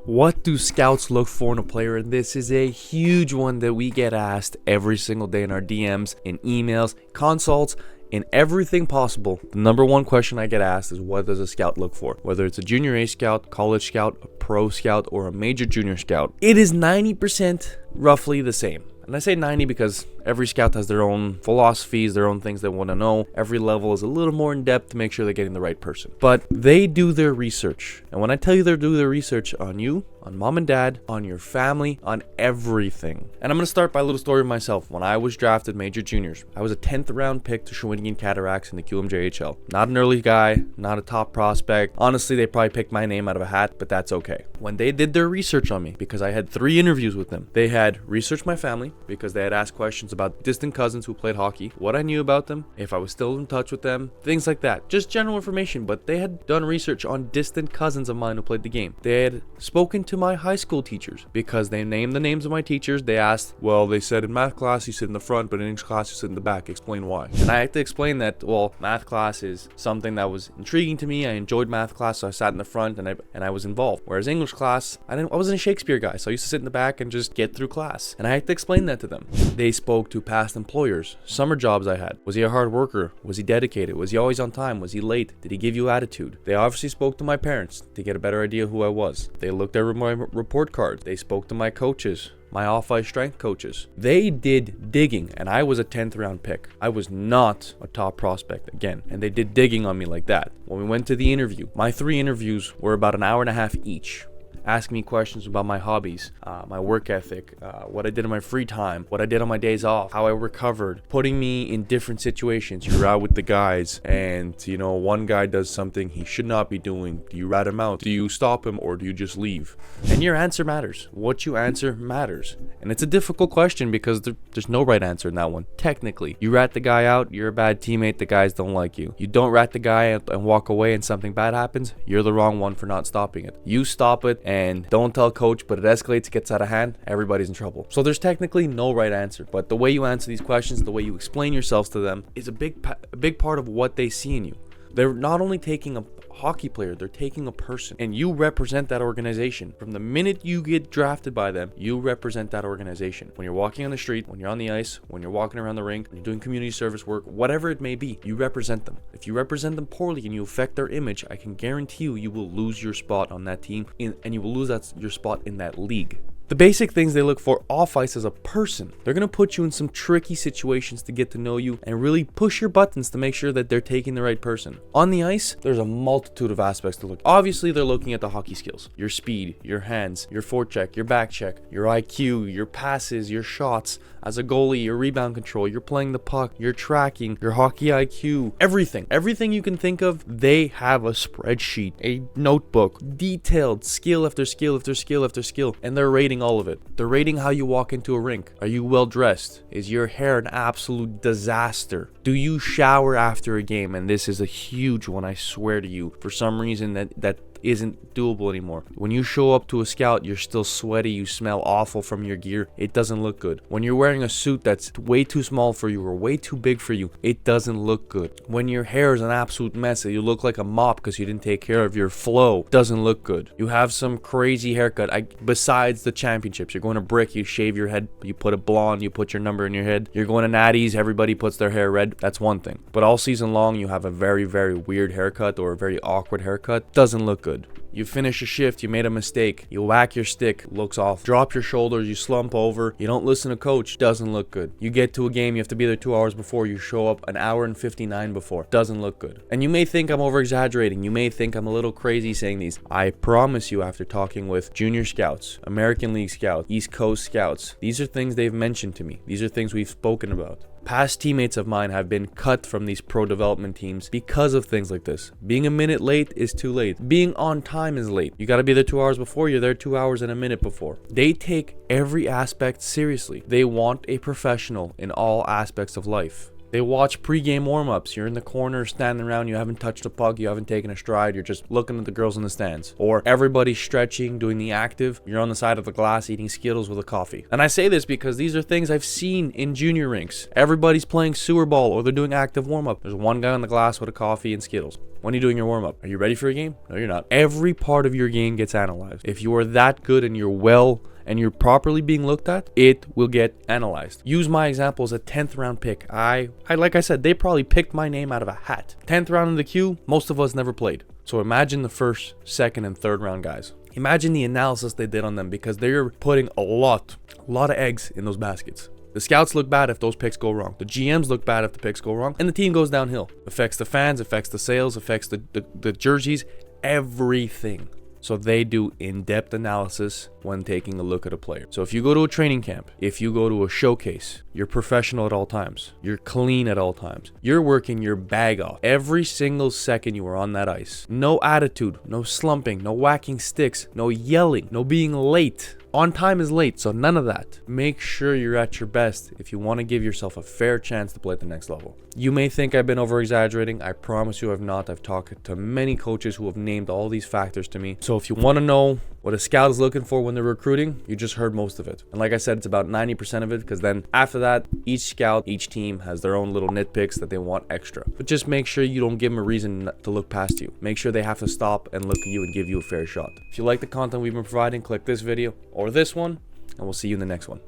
What do scouts look for in a player? And this is a huge one that we get asked every single day in our DMs, in emails, consults, in everything possible. The number one question I get asked is, what does a scout look for? Whether it's a junior A scout, college scout, a pro scout, or a major junior scout, it is 90% roughly the same. And I say 90 because every scout has their own philosophies, their own things they want to know. Every level is a little more in depth to make sure they're getting the right person. But they do their research. And when I tell you they do their research on you, on mom and dad, on your family, on everything. And I'm going to start by a little story of myself. When I was drafted major juniors, I was a 10th round pick to Shawinigan Cataracts in the QMJHL. Not an early guy, not a top prospect. Honestly, they probably picked my name out of a hat, but that's okay. When they did their research on me, because I had 3 interviews with them, they had researched my family, because they had asked questions about distant cousins who played hockey, what I knew about them, if I was still in touch with them, things like that. Just general information, but they had done research on distant cousins of mine who played the game. They had spoken to my high school teachers, because they named the names of my teachers. They asked, well, they said in math class you sit in the front, but in English class you sit in the back. Explain why. And I had to explain that, well, math class is something that was intriguing to me. I enjoyed math class, so I sat in the front and I was involved. Whereas English class, I wasn't a Shakespeare guy, so I used to sit in the back and just get through class. And I had to explain that to them. They spoke to past employers, summer jobs I had. Was he a hard worker? Was he dedicated? Was he always on time? Was he late? Did he give you attitude? They obviously spoke to my parents to get a better idea who I was. They looked at my report card. They spoke to my coaches, my off-ice strength coaches. They did digging, and I was a 10th round pick. I was not a top prospect again, and they did digging on me like that. When we went to the interview, my 3 interviews were about an hour and a half each. Asking me questions about my hobbies, my work ethic, what I did in my free time, what I did on my days off, how I recovered, putting me in different situations. You're out with the guys and, one guy does something he should not be doing. Do you rat him out? Do you stop him, or do you just leave? And your answer matters. What you answer matters. And it's a difficult question because there's no right answer in that one. Technically, you rat the guy out, you're a bad teammate, the guys don't like you. You don't rat the guy out and walk away and something bad happens, you're the wrong one for not stopping it. You stop it and don't tell coach, but it escalates, gets out of hand, everybody's in trouble. So there's technically no right answer, but the way you answer these questions, the way you explain yourselves to them is a big part of what they see in you. They're not only taking a hockey player, they're taking a person, and you represent that organization. From the minute you get drafted by them, you represent that organization. When you're walking on the street, when you're on the ice, when you're walking around the rink, when you're doing community service work, whatever it may be, you represent them. If you represent them poorly and you affect their image, I can guarantee you will lose your spot on that team, and you will lose your spot in that league. The basic things they look for off ice as a person. They're going to put you in some tricky situations to get to know you and really push your buttons to make sure that they're taking the right person. On the ice, there's a multitude of aspects to look. Obviously, they're looking at the hockey skills. Your speed, your hands, your forecheck, your back check, your IQ, your passes, your shots. As a goalie, your rebound control, you're playing the puck, your tracking, your hockey IQ, everything. Everything you can think of, they have a spreadsheet, a notebook, detailed skill after skill after skill after skill, and they're rating all of it. They're rating how you walk into a rink. Are you well dressed? Is your hair an absolute disaster? Do you shower after a game? And this is a huge one, I swear to you. For some reason that isn't doable anymore. When you show up to a scout, you're still sweaty, you smell awful from your gear, it doesn't look good. When you're wearing a suit that's way too small for you or way too big for you, it doesn't look good. When your hair is an absolute mess, you look like a mop because you didn't take care of your flow, doesn't look good. You have some crazy haircut. Besides the championships, you're going to Brick, you shave your head, you put it blonde, you put your number in your head. You're going to Natties, everybody puts their hair red, that's one thing. But all season long, you have a very, very weird haircut or a very awkward haircut, doesn't look good. You finish a shift, you made a mistake, you whack your stick, looks off. Drop your shoulders, you slump over, you don't listen to coach, doesn't look good. You get to a game, you have to be there 2 hours before, you show up an hour and 59 before, doesn't look good. And you may think I'm over exaggerating, you may think I'm a little crazy saying these. I promise you, after talking with junior scouts, American League scouts, East Coast scouts, these are things they've mentioned to me. These are things we've spoken about. Past teammates of mine have been cut from these pro development teams because of things like this. Being a minute late is too late. Being on time is late. You got to be there 2 hours before, you're there 2 hours and a minute before. They take every aspect seriously. They want a professional in all aspects of life. They watch pre-game warm-ups. You're in the corner standing around, you haven't touched a puck, you haven't taken a stride, you're just looking at the girls in the stands. Or everybody's stretching, doing the active, you're on the side of the glass eating Skittles with a coffee. And I say this because these are things I've seen in junior rinks. Everybody's playing sewer ball or they're doing active warm-up. There's one guy on the glass with a coffee and Skittles. When are you doing your warm-up? Are you ready for a game? No, you're not. Every part of your game gets analyzed. If you are that good and you're properly being looked at, it will get analyzed. Use my example as a 10th round pick. I like I said, they probably picked my name out of a hat. 10th round in the queue, most of us never played. So imagine the first, second, and third round guys. Imagine the analysis they did on them because they're putting a lot of eggs in those baskets. The scouts look bad if those picks go wrong. The GMs look bad if the picks go wrong. And the team goes downhill. Affects the fans, affects the sales, affects the jerseys, everything. So they do in-depth analysis when taking a look at a player. So if you go to a training camp, if you go to a showcase, you're professional at all times. You're clean at all times. You're working your bag off every single second you are on that ice. No attitude, no slumping, no whacking sticks, no yelling, no being late. On time is late, so none of that. Make sure you're at your best if you want to give yourself a fair chance to play at the next level. You may think I've been over-exaggerating. I promise you I've not. I've talked to many coaches who have named all these factors to me. So if you want to know what a scout is looking for when they're recruiting, you just heard most of it. And like I said, it's about 90% of it, because then after that, each scout, each team has their own little nitpicks that they want extra. But just make sure you don't give them a reason to look past you. Make sure they have to stop and look at you and give you a fair shot. If you like the content we've been providing, click this video or this one, and we'll see you in the next one.